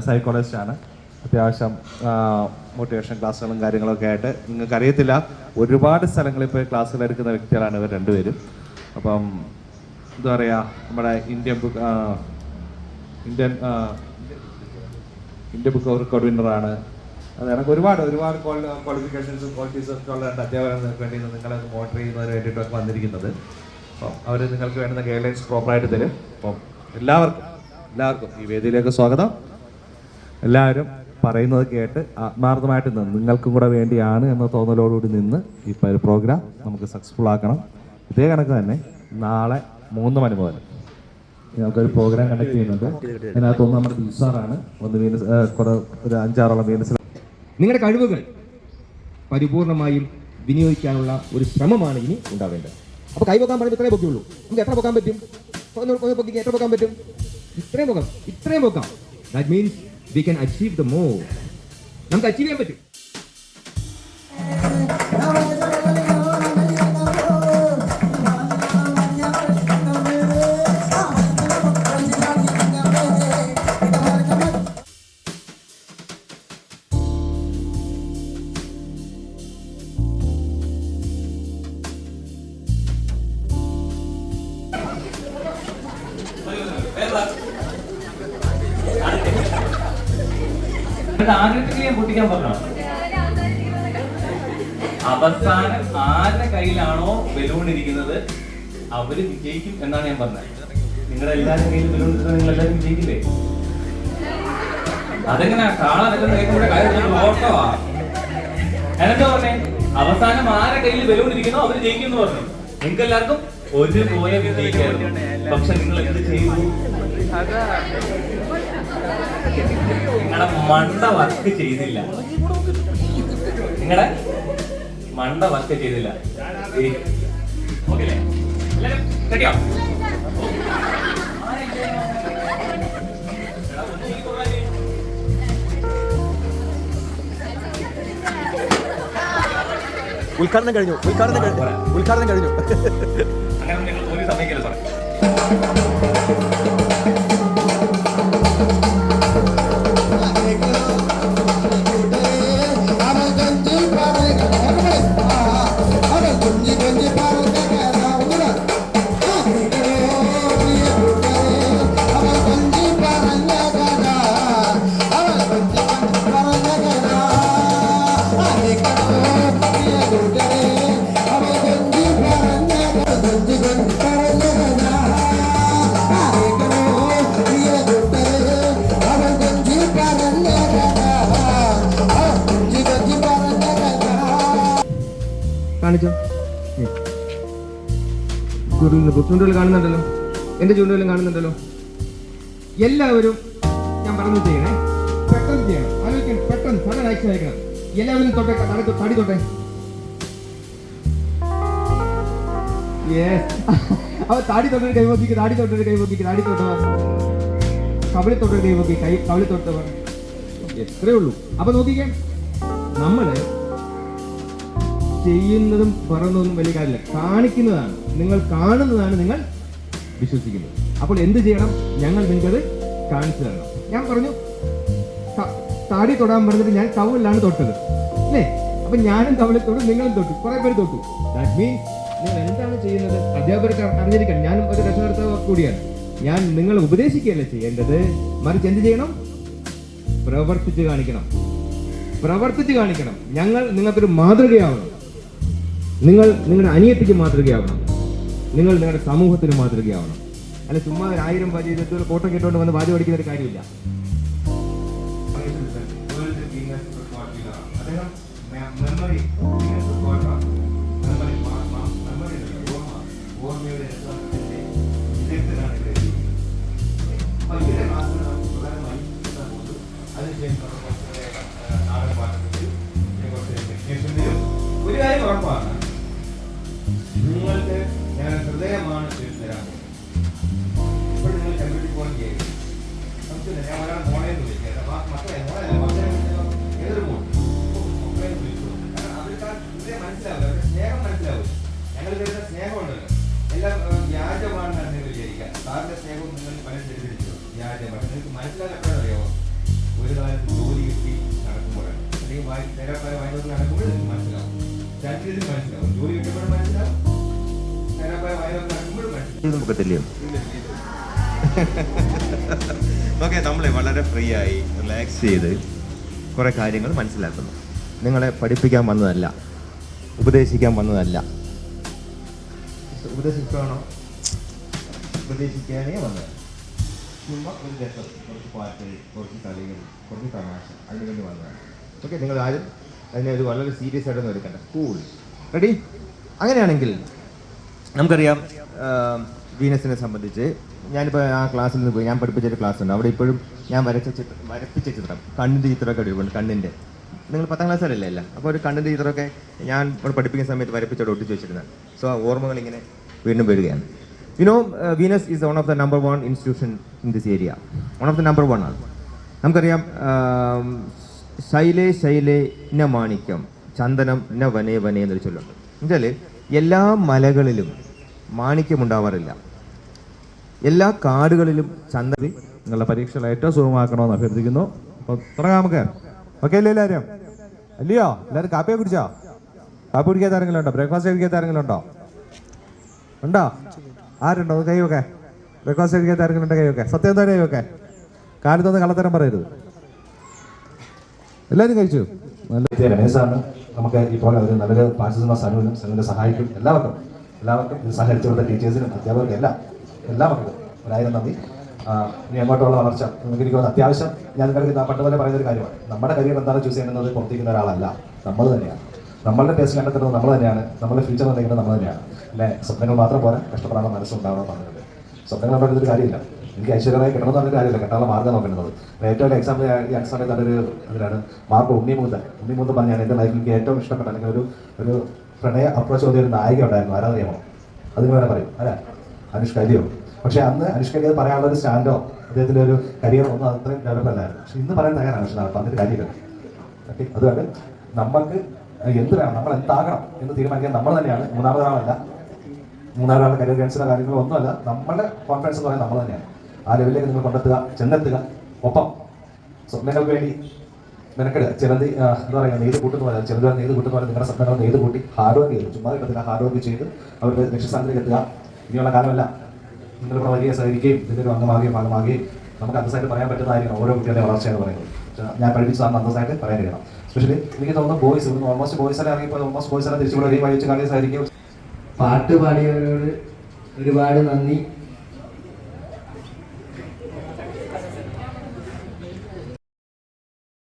സൈക്കോളജിസ്റ്റാണ്. അത്യാവശ്യം മോട്ടിവേഷൻ ക്ലാസ്സുകളും കാര്യങ്ങളൊക്കെ ആയിട്ട് നിങ്ങൾക്ക് അറിയത്തില്ല, ഒരുപാട് സ്ഥലങ്ങളിൽ പോയി ക്ലാസ്സുകൾ എടുക്കുന്ന വ്യക്തികളാണ് ഇവർ രണ്ടുപേരും. അപ്പം എന്താ പറയുക, നമ്മുടെ ഇന്ത്യൻ ബുക്ക് ഓഫ് റെക്കോർഡ് വിന്നറാണ്. അത് എനിക്ക് ഒരുപാട് ക്വാളിഫിക്കേഷൻസും ക്വാളിറ്റീസും ഒക്കെ ഉള്ള അധ്യാപകർക്ക് വേണ്ടി നിങ്ങളെ മോണിറ്റർ ചെയ്യുന്നതിന് വേണ്ടിയിട്ടൊക്കെ വന്നിരിക്കുന്നത്. അപ്പം അവർ നിങ്ങൾക്ക് വേണ്ടുന്ന ഗൈഡ്ലൈൻസ് പ്രോപ്പറായിട്ട് തരും. അപ്പം എല്ലാവർക്കും ഈ വേദിയിലേക്ക് സ്വാഗതം. എല്ലാവരും പറയുന്നത് കേട്ട് ആത്മാർത്ഥമായിട്ട് നിങ്ങൾക്കും കൂടെ വേണ്ടിയാണ് എന്ന തോന്നലോടുകൂടി നിന്ന് ഈ പ്രോഗ്രാം നമുക്ക് സക്സസ്ഫുൾ ആക്കണം. ഇതേ കണക്ക് തന്നെ നാളെ 3 മണി മുതൽ നമുക്കൊരു പ്രോഗ്രാം കണ്ടക്ട് ചെയ്യുന്നുണ്ട്. അതിനകത്തൊന്ന് നമ്മുടെ ദിൽസാറാണ്, ഒരു 5-6 വീനസ്. നിങ്ങളുടെ കഴിവുകൾ പരിപൂർണമായും വിനിയോഗിക്കാനുള്ള ഒരു ശ്രമമാണ് ഇനി ഉണ്ടാവേണ്ടത്. അപ്പോൾ കൈവക്കാൻ പറയുമ്പോൾ ഇത്രയും പൊക്കിയുള്ളൂ. നമുക്ക് എത്ര പൊക്കാൻ പറ്റും? എത്ര പൊക്കാൻ പറ്റും? ഇത്രയും പൊക്കാം. That means we can achieve the more. നമുക്ക് അച്ചീവ് ചെയ്യാൻ പറ്റും. ആഗ്രഹത്തിൽ പൊട്ടിക്കാൻ പറഞ്ഞോ? അവസാനം ആരുടെ കയ്യിലാണോ ബലൂൺ ഇരിക്കുന്നത് അവര് വിജയിക്കും എന്നാണ് ഞാൻ പറഞ്ഞത്. നിങ്ങളുടെ എല്ലാവരുടെ കയ്യിൽ ബലൂൺ ഇരിക്കുന്നത് നിങ്ങൾ എല്ലാവരും വിജയിക്കില്ലേ? അതെങ്ങനെയാ? ഓട്ടമാ. എന്താ പറഞ്ഞേ? അവസാനം ആരുടെ കയ്യിൽ ബലൂൺ ഇരിക്കുന്നോ അവര് ജയിക്കും എന്ന് പറഞ്ഞു. നിങ്ങൾക്ക് എല്ലാവർക്കും ഒരുപോലെ വിജയിക്കായിരുന്നു. പക്ഷെ നിങ്ങൾ എന്ത് ചെയ്തു? നിങ്ങളുടെ മണ്ട വർക്ക് ചെയ്തില്ല. ഓക്കെ അല്ലേ? ശരിയോ? ഉദ്ഘാടനം കഴിഞ്ഞു. അങ്ങനെ നിങ്ങൾ ഒരു സമയക്കല്ലോ സാറേ. ചൂണ്ടുകൾ കാണുന്നുണ്ടല്ലോ, എന്റെ ചൂണ്ടുകളും കാണുന്നുണ്ടല്ലോ. എല്ലാവരും ഞാൻ പറഞ്ഞു ചെയ്യണേ, പെട്ടെന്ന് ചെയ്യണം. ആലോചിക്കണം, പെട്ടെന്ന് സഡൻ ആക്ഷൻ അയക്കണം. എല്ലാവരും തൊട്ടെ, തടി തൊട്ടെ. അവ താടി തൊട്ടൊരു കൈവോക്കിക്ക്, താടി തൊട്ടൊരു കൈവോക്കിക്ക്, താടി തൊട്ട കവിളി തൊട്ടൊരു കൈവോക്കി, കവിളി തൊട്ടവർ. എത്രയേ ഉള്ളൂ. അപ്പൊ നോക്കിക്കേ, നമ്മള് ചെയ്യുന്നതും പറയുന്നതൊന്നും വലിയ കാര്യമില്ല, കാണിക്കുന്നതാണ്. നിങ്ങൾ കാണുന്നതാണ് നിങ്ങൾ വിശ്വസിക്കുന്നത്. അപ്പോൾ എന്ത് ചെയ്യണം? ഞങ്ങൾ നിങ്ങൾക്കത് കാണിച്ചു തരണം. ഞാൻ പറഞ്ഞു താടി തൊടാൻ പറഞ്ഞിട്ട് ഞാൻ കവിളിലാണ് തൊട്ടത് അല്ലേ? അപ്പൊ ഞാനും കവിളിൽ തൊട്ടു, നിങ്ങളും തൊട്ടു, കുറെ പേര് തൊട്ടു. ദാറ്റ് മീൻസ് നിങ്ങൾ എന്താണ് ചെയ്യുന്നത്? അധ്യാപകർക്ക് അറിഞ്ഞിരിക്കണം. ഞാനും ഒരു രക്ഷകർത്താവ് കൂടിയാണ്. ഞാൻ നിങ്ങളെ ഉപദേശിക്കുകയല്ല ചെയ്യേണ്ടത്, മറിച്ച് എന്ത് ചെയ്യണം? പ്രവർത്തിച്ച് കാണിക്കണം. ഞങ്ങൾ നിങ്ങൾക്കൊരു മാതൃകയാവണം. നിങ്ങൾ നിങ്ങളുടെ അനിയത്തിക്ക് മാതൃകയാവണം. നിങ്ങൾ നിങ്ങളുടെ സമൂഹത്തിന് മാതൃകയാവണം. അല്ല ചുമ്മാ 1000 ഇതുപോലെ കോട്ടം കേട്ടുകൊണ്ട് വന്ന് വാചകം പഠിക്കുന്ന ഒരു കാര്യമില്ല. ഒരു കാര്യം ഉറപ്പാണ്, നിങ്ങൾക്ക് ഞാൻ ഹൃദയമാണ് തരാൻ. ഇപ്പോൾ നിങ്ങൾ കമ്പ്യൂട്ടർ ഫോൺ ചെയ്യും. ഞാൻ ഒരാളെ മോളെന്ന് വിളിക്കുക, മക്കളെ ഏതൊരു മോൾ മക്കളെ വിളിച്ചു. കാരണം അവർക്ക് ഹൃദയം മനസ്സിലാവില്ല, അവരുടെ സ്നേഹം മനസ്സിലാവില്ല. ഞങ്ങൾ തരുന്ന സ്നേഹമുണ്ടല്ലോ, എല്ലാം വ്യാജമാണെന്നാണ് നിങ്ങൾ വിചാരിക്കുക. സാറിന്റെ സ്നേഹവും നിങ്ങൾ മനസ്സിലാക്കിയിരിക്കും വ്യാജമാണ്. നിങ്ങൾക്ക് മനസ്സിലാക്കാൻ അറിയാമോ? നമുക്ക് തെളിയും. ഓക്കെ, നമ്മളെ വളരെ ഫ്രീ ആയി റിലാക്സ് ചെയ്ത് കുറേ കാര്യങ്ങൾ മനസ്സിലാക്കുന്നു. നിങ്ങളെ പഠിപ്പിക്കാൻ വന്നതല്ല, ഉപദേശിക്കാൻ വന്നതല്ല. ഉപദേശിക്കണോ? ഉപദേശിക്കാനേ വന്നത്. ചുമ്മാ ഒരു രസം, കുറച്ച് പാട്ട്, കുറച്ച് കളികൾ, കുറച്ച് തമാശ അതിന് വേണ്ടി വന്നതാണ്. ഓക്കെ, നിങ്ങൾ ആരും അതിനെ ഒരു വളരെ സീരിയസ് ആയിട്ടൊന്നും എടുക്കണ്ട. കൂൾ. റെഡി? അങ്ങനെയാണെങ്കിൽ നമുക്കറിയാം വീനസിനെ സംബന്ധിച്ച് ഞാനിപ്പോൾ ആ ക്ലാസ്സിൽ നിന്ന് പോയി, ഞാൻ പഠിപ്പിച്ചൊരു ക്ലാസ് ഉണ്ട് അവിടെ. ഇപ്പോഴും ഞാൻ വരപ്പിച്ച ചിത്രം, കണ്ണിൻ്റെ ചിത്രമൊക്കെ എടുക്കുന്നുണ്ട്. കണ്ണിൻ്റെ, നിങ്ങൾ 10ാം ക്ലാസ്സിലല്ലേ അല്ല, അപ്പോൾ ഒരു കണ്ണിൻ്റെ ചിത്രമൊക്കെ ഞാൻ ഇവിടെ പഠിപ്പിക്കുന്ന സമയത്ത് വരപ്പിച്ചോടെ ഒട്ടിച്ച് വെച്ചിരുന്നത്. സോ ആ ഓർമ്മകൾ ഇങ്ങനെ വീണ്ടും വരികയാണ്. Venus is one of the number 1 institution in this area. One of the number 1 ആണ്. നമുക്കറിയാം ശൈലേ ശൈലേ ന മാണിക്യം ചന്ദനം ന വനേ വനേ എന്നൊരു ചൊല്ലുണ്ട്. എന്നുവെച്ചാൽ എല്ലാ മലകളിലും മാണിക്യം ഉണ്ടാവാറില്ല, എല്ലാ കാടുകളിലും ചന്ദനം. നിങ്ങളുടെ പരീക്ഷകൾ ഏറ്റവും സുഖമാക്കണമെന്ന് അഭ്യർത്ഥിക്കുന്നു. അപ്പോൾ തുടങ്ങാം നമുക്ക്. ഓക്കെ അല്ലേ എല്ലാവരും? അല്ലയോ? എല്ലാവരും കാപ്പിയെ കുടിച്ചോ? കാപ്പി കുടിക്കാത്ത ആരെങ്കിലും ഉണ്ടോ? ബ്രേക്ക്ഫാസ്റ്റ് കഴിക്കാത്ത ആരെങ്കിലും ഉണ്ടോ? ഉണ്ടോ? ആരുണ്ടോ? കൈ വെക്കെ. ബ്രേക്ക്ഫാസ്റ്റ് കഴിക്കാത്ത ആരെങ്കിലും ഉണ്ടോ? കൈ വെക്കെ. സത്യം തന്നെ കൈ വെക്കെ. കാലത്തൊന്ന് കള്ളത്തരം പറയരുത്. എല്ലാവരും കഴിച്ചു? നല്ല രമേശാണ് നമുക്ക് ഇപ്പോൾ ഒരു നല്ലൊരു പാഠ്യസമ സനുവിനെ സഹായിക്കും. എല്ലാവർക്കും ഇത് സഹകരിച്ചു കൊടുത്ത ടീച്ചേഴ്സിനും അധ്യാപകർക്കും എല്ലാവർക്കും 1000 നന്ദി. ഇനി അങ്ങോട്ടുള്ള വളർച്ച നമുക്ക് എനിക്ക് അത്യാവശ്യം ഞാൻ നിങ്ങൾക്ക് പണ്ട് പോലെ പറയുന്ന ഒരു കാര്യമാണ്. നമ്മുടെ കരിയർ എന്താണ് ചൂസ് ചെയ്യുന്നത് പുറത്തേക്കുന്ന ഒരാളല്ല, നമ്മൾ തന്നെയാണ്. നമ്മളുടെ ടേസ്റ്റ് കണ്ടെത്തുന്നത് നമ്മൾ തന്നെയാണ്, നമ്മുടെ ഫ്യൂച്ചർ നിർണ്ണയിക്കുന്നത് നമ്മൾ തന്നെയാണ്. അല്ലെ, സ്വപ്നങ്ങൾ മാത്രം പോലെ കഷ്ടപ്പെടാനുള്ള മനസ്സുണ്ടാവണം പറഞ്ഞിട്ടുണ്ട്. സ്വപ്നങ്ങൾ ഉണ്ടാക്കുന്നൊരു കാര്യമില്ല. എനിക്ക് ഐശ്വര്യമായി കിട്ടണമെന്ന് പറഞ്ഞൊരു കാര്യമില്ല, കിട്ടാനുള്ള മാർഗ്ഗം നോക്കുന്നത്. ഏറ്റവും വലിയ എക്സാമ്പിൾ ഈ സമയത്ത് അതൊരു അതിലാണ് മാർക്ക് ഉണ്ണിമൂത്ത് പറഞ്ഞാൽ എൻ്റെ ലൈഫിൽ എനിക്ക് ഏറ്റവും ഇഷ്ടപ്പെട്ട അല്ലെങ്കിൽ ഒരു പ്രണയ അപ്രോച്ച് ചെയ്ത ഒരു നായിക ഉണ്ടായിരുന്നു. ആരാധനയമോ അതിന് വേറെ പറയും അല്ല, അനുഷ്കരിയോ. പക്ഷേ അന്ന് അനുഷ്കരി അത് പറയാനുള്ള ഒരു സ്റ്റാൻഡോ അദ്ദേഹത്തിൻ്റെ ഒരു കരിയർ ഒന്നും അത്രയും ഡെവലപ്പ് അല്ലായിരുന്നു. പക്ഷെ ഇന്ന് പറയാൻ തയ്യാറാണ്. പക്ഷെ പറഞ്ഞൊരു കാര്യമില്ല. ഓക്കെ, അതുകൊണ്ട് നമുക്ക് എന്ത് വേണം, നമ്മൾ എന്താകണം എന്ന് തീരുമാനിക്കാൻ നമ്മൾ തന്നെയാണ്. മൂന്നാമതൊരാളല്ല, മൂന്നാമതൊരാളുടെ കരിയർ ഗൈഡൻസിൻ്റെ കാര്യങ്ങളോ ഒന്നുമല്ല. നമ്മുടെ കോൺഫിഡൻസ് എന്ന് പറയാൻ നമ്മൾ തന്നെയാണ്. ആ ലെവലിലേക്ക് നിങ്ങൾ ചെന്നെത്തുക. ഒപ്പം സ്വപ്നങ്ങൾക്ക് വേണ്ടി മെനക്കെടുക. ചിലത് എന്താ പറയുക, നെയ്ത് കൂട്ടുന്ന പോലെ, ചിലത് നെയ്ത് കൂട്ടുന്ന പോലെ നിങ്ങളുടെ സ്വപ്നങ്ങൾ നെയ്ത് കൂട്ടി ഹാർഡ് വർക്ക് ചെയ്തു. ചുമ്മാ കിട്ടത്തില്ല, ഹാർഡ് വർക്ക് ചെയ്ത് അവരുടെ ലക്ഷ്യസ്ഥാനത്തേക്ക് എത്തുക. ഇനിയുള്ള കാലമല്ല, നിങ്ങളിവിടെ വലിയ സഹകരിക്കുകയും ഇതിൻ്റെ ഒരു അംഗമാകുകയും ഭാഗമാകുകയും നമുക്ക് അന്തസ്സായിട്ട് പറയാൻ പറ്റുന്നതായിരിക്കണം ഓരോ കുട്ടികളുടെ വളർച്ച എന്ന് പറയുന്നത്. ഞാൻ പഠിപ്പിച്ചതാണ് അന്തസ്സായിട്ട് പറയാൻ കഴിയണം. സ്പെഷ്യലി എനിക്ക് തോന്നുന്നു ബോയ്സ് ഇവിടുന്ന് ഓൾമോസ്റ്റ് ബോയ്സ് എല്ലാം ഇറങ്ങിയപ്പോൾ ഓൾമോസ്റ്റ് ബോയ്സ് എല്ലാം തിരിച്ചുകൂടെ ഒരേ വഴിച്ച് കളി സഹകരിക്കും. പാട്ട് പാടിയവരോട് ഒരുപാട് നന്ദി.